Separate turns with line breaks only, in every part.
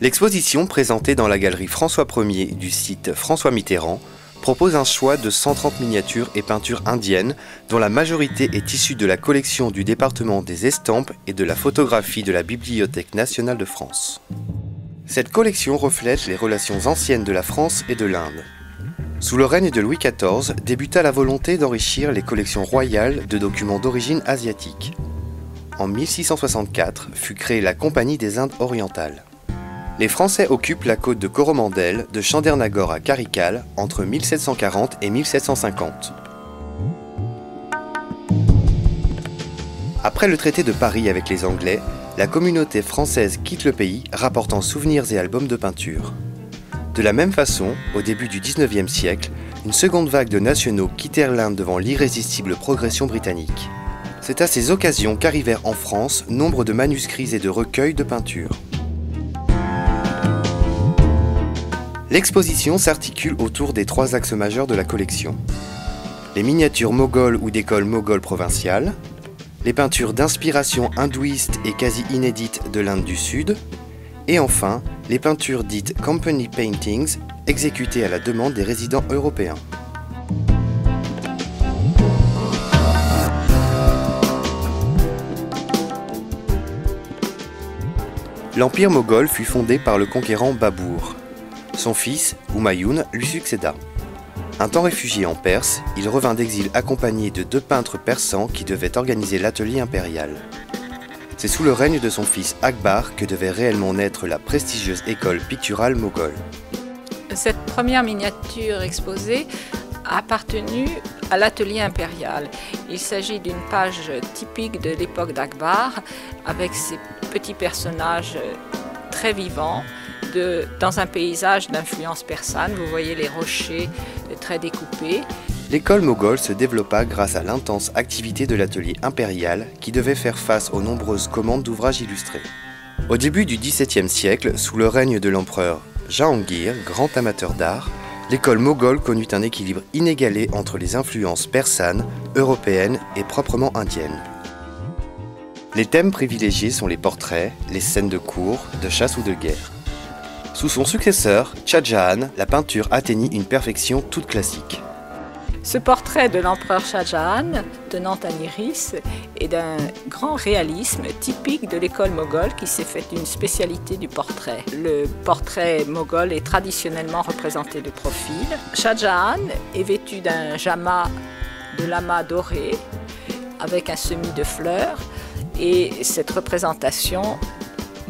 L'exposition présentée dans la galerie François Ier du site François Mitterrand propose un choix de 130 miniatures et peintures indiennes dont la majorité est issue de la collection du département des estampes et de la photographie de la Bibliothèque nationale de France. Cette collection reflète les relations anciennes de la France et de l'Inde. Sous le règne de Louis XIV débuta la volonté d'enrichir les collections royales de documents d'origine asiatique. En 1664 fut créée la Compagnie des Indes orientales. Les Français occupent la côte de Coromandel, de Chandernagore à Karikal, entre 1740 et 1750. Après le traité de Paris avec les Anglais, la communauté française quitte le pays, rapportant souvenirs et albums de peinture. De la même façon, au début du XIXe siècle, une seconde vague de nationaux quittèrent l'Inde devant l'irrésistible progression britannique. C'est à ces occasions qu'arrivèrent en France nombre de manuscrits et de recueils de peintures. L'exposition s'articule autour des trois axes majeurs de la collection. Les miniatures mogholes ou d'école moghole provinciale, les peintures d'inspiration hindouiste et quasi inédites de l'Inde du Sud, et enfin, les peintures dites Company Paintings, exécutées à la demande des résidents européens. L'empire moghol fut fondé par le conquérant Babur. Son fils, Humayun, lui succéda. Un temps réfugié en Perse, il revint d'exil accompagné de 2 peintres persans qui devaient organiser l'atelier impérial. C'est sous le règne de son fils Akbar que devait réellement naître la prestigieuse école picturale moghole.
Cette première miniature exposée a appartenu à l'atelier impérial. Il s'agit d'une page typique de l'époque d'Akbar, avec ses petits personnages très vivants, dans un paysage d'influence persane. Vous voyez les rochers très découpés.
L'école moghole se développa grâce à l'intense activité de l'atelier impérial qui devait faire face aux nombreuses commandes d'ouvrages illustrés. Au début du XVIIe siècle, sous le règne de l'empereur Jahangir, grand amateur d'art, l'école moghole connut un équilibre inégalé entre les influences persanes, européennes et proprement indiennes. Les thèmes privilégiés sont les portraits, les scènes de cour, de chasse ou de guerre. Sous son successeur, Shah Jahan, la peinture atteignit une perfection toute classique.
Ce portrait de l'empereur Shah Jahan, tenant un iris, est d'un grand réalisme typique de l'école moghole qui s'est fait une spécialité du portrait. Le portrait moghol est traditionnellement représenté de profil. Shah Jahan est vêtu d'un jama de lama doré avec un semis de fleurs, et cette représentation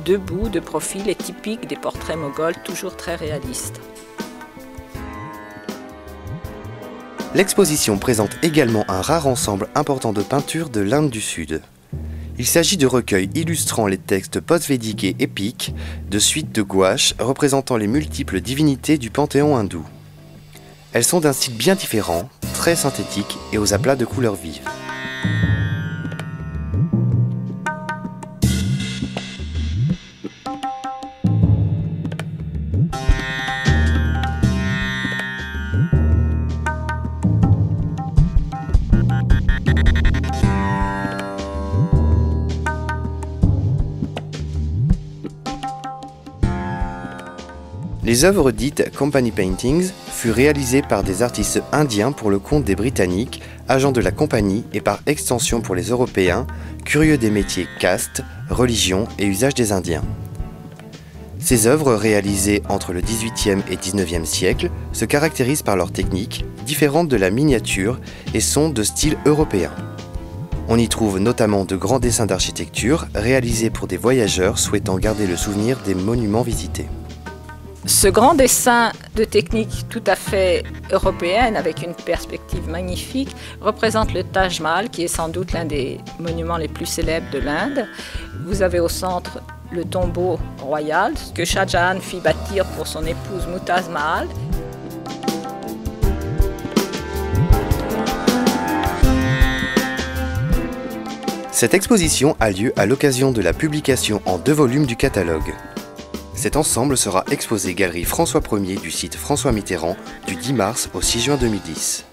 debout de profil est typique des portraits moghols, toujours très réalistes.
L'exposition présente également un rare ensemble important de peintures de l'Inde du Sud. Il s'agit de recueils illustrant les textes post-védiques et épiques, de suites de gouaches représentant les multiples divinités du panthéon hindou. Elles sont d'un style bien différent, très synthétique et aux aplats de couleurs vives. Les œuvres dites Company Paintings furent réalisées par des artistes indiens pour le compte des Britanniques, agents de la compagnie et par extension pour les Européens, curieux des métiers caste, religion et usage des Indiens. Ces œuvres réalisées entre le XVIIIe et XIXe siècle se caractérisent par leur technique, différente de la miniature, et sont de style européen. On y trouve notamment de grands dessins d'architecture réalisés pour des voyageurs souhaitant garder le souvenir des monuments visités.
Ce grand dessin de technique tout à fait européenne, avec une perspective magnifique, représente le Taj Mahal, qui est sans doute l'un des monuments les plus célèbres de l'Inde. Vous avez au centre le tombeau royal que Shah Jahan fit bâtir pour son épouse Mumtaz Mahal.
Cette exposition a lieu à l'occasion de la publication en 2 volumes du catalogue. Cet ensemble sera exposé galerie François Ier du site François Mitterrand du 10 mars au 6 juin 2010.